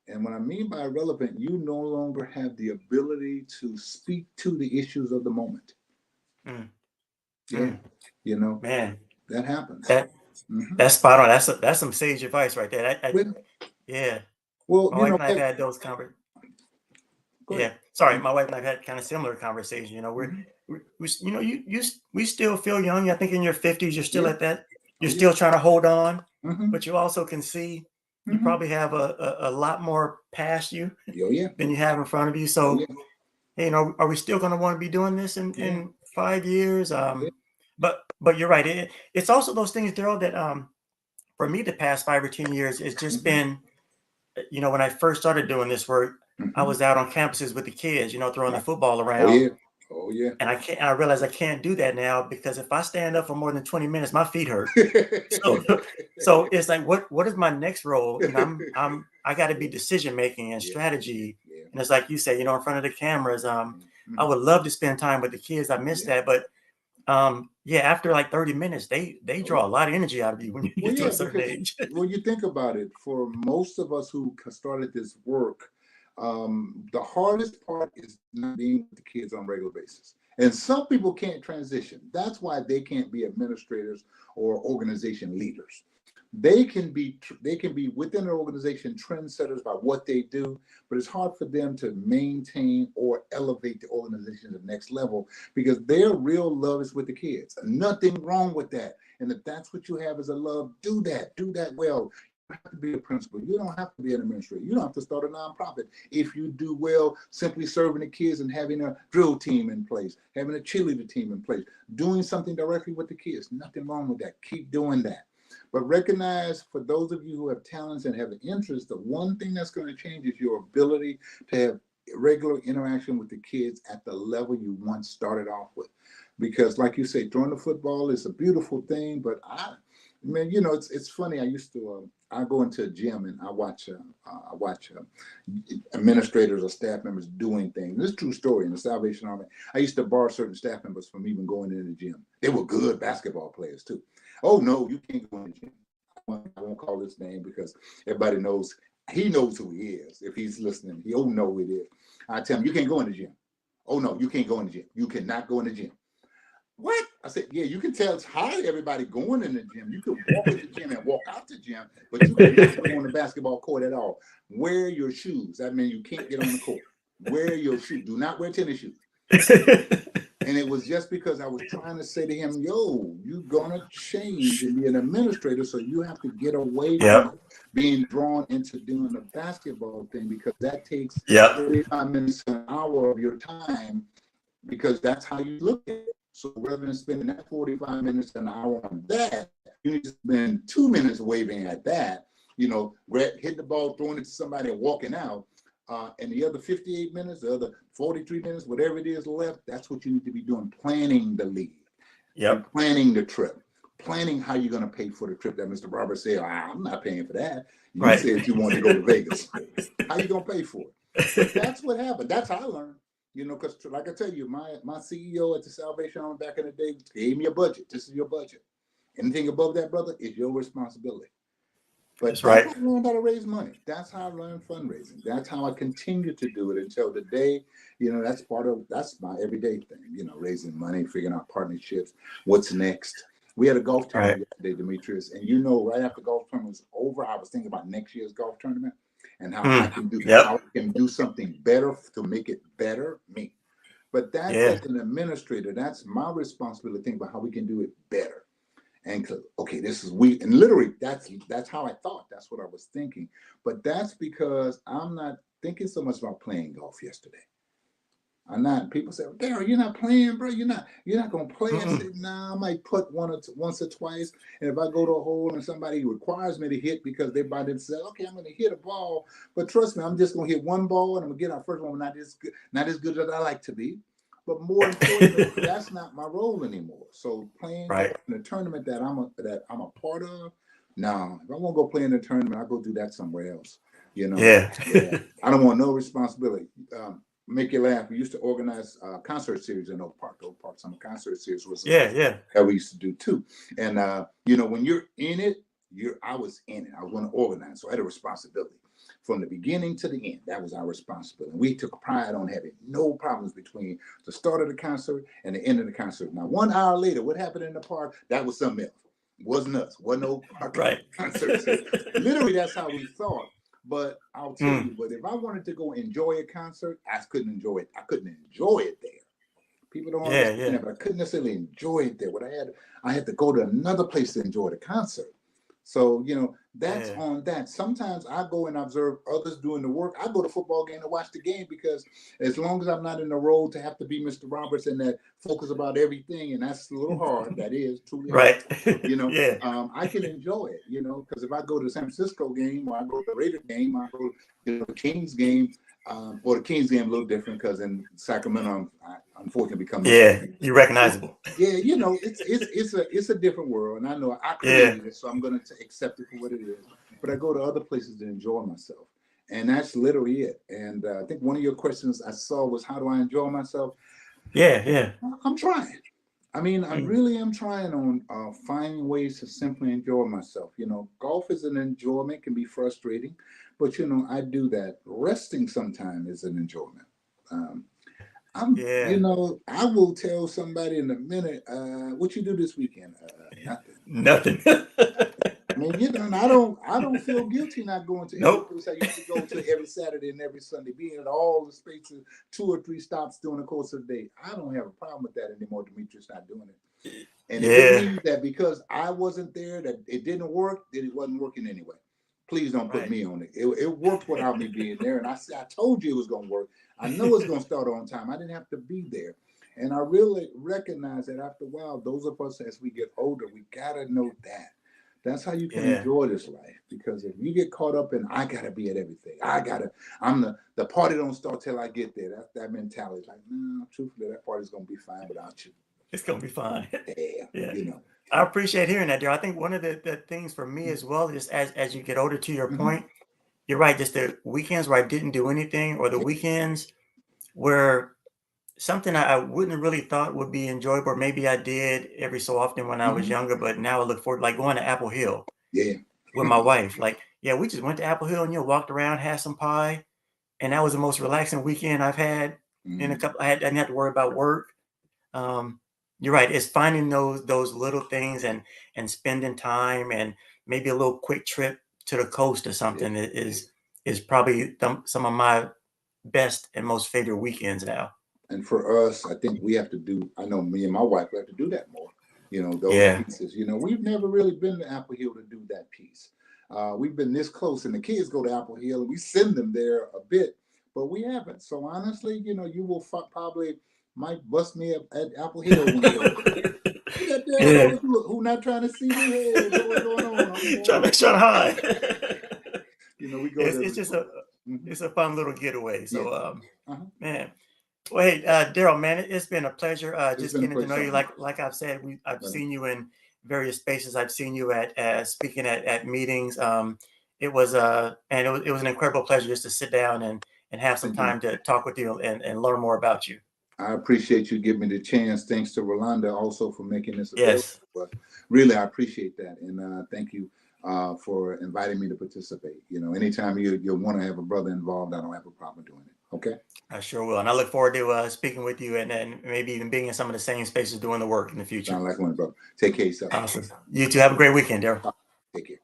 And what I mean by irrelevant, you no longer have the ability to speak to the issues of the moment. Mm. Yeah, Mm. you know Man, that happens. that Mm-hmm. that's spot on. That's some sage advice right there. Well, Yeah. well, My wife and I've had those conversations. go ahead. Yeah, sorry, my wife and I've had kind of similar conversations. Mm-hmm. We still feel young. I think in your 50s, you're still Yeah. at that. You're Oh yeah. still trying to hold on, Mm-hmm. but you also can see you Mm-hmm. probably have a lot more past you Oh yeah. than you have in front of you. Oh So, yeah. are we still going to want to be doing this Yeah. in 5 years? Yeah. But you're right. It's also those things, Derrell, that for me, the past 5 or 10 years, it's just Mm-hmm. been, when I first started doing this work, I Mm-hmm. was out on campuses with the kids, throwing the Right. football Oh around. yeah. Oh yeah. And I realize I can't do that now, because if I stand up for more than 20 minutes, my feet hurt. So so it's like, what is my next role? I got to be decision making and Yeah. strategy. Yeah. And it's like you say, in front of the cameras. I Mm-hmm. would love to spend time with the kids. I miss Yeah. that, but yeah, after like 30 minutes, they Oh yeah. draw a lot of energy out of you when you Well, get to a yeah, certain because age. when you think about it, for most of us who started this work, the hardest part is not being with the kids on a regular basis. And some people can't transition. That's why they can't be administrators or organization leaders. They can be within an organization trendsetters by what they do, but it's hard for them to maintain or elevate the organization to the next level, because their real love is with the kids. Nothing wrong with that. And if that's what you have as a love, do that. Do that well. You don't have to be a principal. You don't have to be an administrator. You don't have to start a nonprofit. If you do well, simply serving the kids and having a drill team in place, having a cheerleader team in place, doing something directly with the kids. Nothing wrong with that. Keep doing that. But recognize, for those of you who have talents and have an interest, the one thing that's going to change is your ability to have regular interaction with the kids at the level you once started off with. Because like you say, throwing the football is a beautiful thing, but Man, it's funny. I used to I go into a gym and I watch administrators or staff members doing things. This is a true story in the Salvation Army. I used to bar certain staff members from even going into the gym. They were good basketball players too. Oh no, you can't go in the gym. I won't call his name because everybody knows he knows who he is. If he's listening, he'll know who it is. I tell him, you can't go in the gym. Oh no, you can't go in the gym. You cannot go in the gym. What? I said, yeah, you can tell it's hard everybody going in the gym. You can walk in the gym and walk out the gym, but you cannot go on the basketball court at all. Wear your shoes. That means you can't get on the court. Wear your shoes. Do not wear tennis shoes. And it was just because I was trying to say to him, yo, you're going to change and be an administrator. So you have to get away Yep. from being drawn into doing the basketball thing, because that takes Yep. 45 minutes to an hour of your time, because that's how you look at it. So rather than spending that 45 minutes, an hour on that, you need to spend 2 minutes waving at that, hitting the ball, throwing it to somebody and walking out. And the other 58 minutes, the other 43 minutes, whatever it is left, that's what you need to be doing, planning the league. Yep. Planning the trip, planning how you're going to pay for the trip that Mr. Robert said, I'm not paying for that. You Right. said you wanted to go to Vegas. How you going to pay for it? But that's what happened. That's how I learned. Because like I tell you, my CEO at the Salvation Army back in the day gave me a budget. This is your budget. Anything above that, brother, is your responsibility. But that's right. how I learned how to raise money. That's how I learned fundraising. That's how I continue to do it until today. That's my everyday thing, raising money, figuring out partnerships, what's next. We had a golf tournament yesterday, Dimitrius, and right after golf tournament was over, I was thinking about next year's golf tournament and how I can do something better to make it better, me. But that's as an administrator, that's my responsibility to think about how we can do it better. And okay, and literally that's how I thought. That's what I was thinking. But that's because I'm not thinking so much about playing golf yesterday. I'm not. People say, Derrell, you're not playing, bro. You're not gonna play. I said, nah, I might put once or twice. And if I go to a hole and somebody requires me to hit because they're about to say, okay, I'm gonna hit a ball. But trust me, I'm just gonna hit one ball and I'm gonna get our first one, not as good as I like to be. But more importantly, that's not my role anymore. So playing in a tournament that I'm a part of, no. If I want to go play in a tournament, I'll go do that somewhere else. Yeah. I don't want no responsibility. Make you laugh. We used to organize concert series in Oak Park. Oak Park Summer Concert Series was that we used to do too. And when you're in it, I was in it. I was going to organize, so I had a responsibility. From the beginning to the end, that was our responsibility. We took pride on having no problems between the start of the concert and the end of the concert. Now, 1 hour later, what happened in the park, that was something else. Wasn't us. Wasn't no concert. Literally, that's how we thought. But I'll tell you, but if I wanted to go enjoy a concert, I couldn't enjoy it. I couldn't enjoy it there. People don't understand that, but I couldn't necessarily enjoy it there. What I had to go to another place to enjoy the concert. So, that's on that. Sometimes I go and observe others doing the work. I go to football game to watch the game because as long as I'm not in the role to have to be Mr. Roberts and that focus about everything, and that's a little hard. That is truly hard. I can enjoy it, because if I go to the San Francisco game or I go to the Raider game, I go to the Kings game, or the Kings game a little different because in Sacramento, I unfortunately become you're recognizable. It's a different world, and I know I created it, so I'm going to accept it for what it is. But I go to other places to enjoy myself, and that's literally it. And I think one of your questions I saw was, how do I enjoy myself? I'm trying. I mean, I really am trying on finding ways to simply enjoy myself. Golf is an enjoyment, can be frustrating, but I do that. Resting sometimes is an enjoyment. I will tell somebody in a minute, what you do this weekend? Nothing. I mean, I don't feel guilty not going to every place I used to go to every Saturday and every Sunday, being at all the spaces, 2 or 3 stops during the course of the day. I don't have a problem with that anymore. Dimitrius not doing it. And if it means that because I wasn't there, that it didn't work, then it wasn't working anyway. Please don't put me on it. It worked without me being there. And I told you it was going to work. I know it's going to start on time. I didn't have to be there. And I really recognize that after a while, those of us as we get older, we got to know that. That's how you can enjoy this life. Because if you get caught up in, I got to be at everything. I'm the party don't start till I get there. That's that mentality. Like, no, truthfully, that party's going to be fine without you. It's going to be fine. I appreciate hearing that, dear. I think one of the things for me as well, just as you get older, to your Hmm. point, you're right. Just the weekends where I didn't do anything, or the Yeah. weekends where something I wouldn't have really thought would be enjoyable, or maybe I did every so often when I was Hmm. younger, but now I look forward, like going to Apple Hill Yeah. with my wife. Like, yeah, we just went to Apple Hill and walked around, had some pie, and that was the most relaxing weekend I've had in a Hmm. couple. I didn't have to worry about work. Um, you're right. It's finding those little things and spending time, and maybe a little quick trip to the coast or Yeah. something is probably some of my best and most favorite weekends now. And for us, I think we have to do, I know me and my wife have to do that more. Those Yeah. pieces. We've never really been to Apple Hill to do that piece. We've been this close, and the kids go to Apple Hill, and we send them there a bit, but we haven't. So honestly, you will probably might bust me up at Apple Hill one day. Who that Derrell Yeah. boy? Who not trying to see me? Hey, what's going on? I'm going trying over. to hide. We go it's there. it's just a Mhm. it's a fun little getaway. Yeah. So Uh-huh. man. Well, hey, Derrell, man, it's been a pleasure It's just been a getting to pleasure know you. talking. Like I've said, I've Right. seen you in various spaces. I've seen you at speaking at meetings. It was an incredible pleasure just to sit down and have some Thank you. time to talk with you and learn more about you. I appreciate you giving me the chance. Thanks to Rolanda also for making this available. Yes, But really, I appreciate that, and thank you for inviting me to participate. Anytime you want to have a brother involved, I don't have a problem doing it. Okay. I sure will. And I look forward to speaking with you and maybe even being in some of the same spaces doing the work in the future. Sound like one, brother. Take care of yourself. Awesome. You too. Have a great weekend, Derrell. Take care.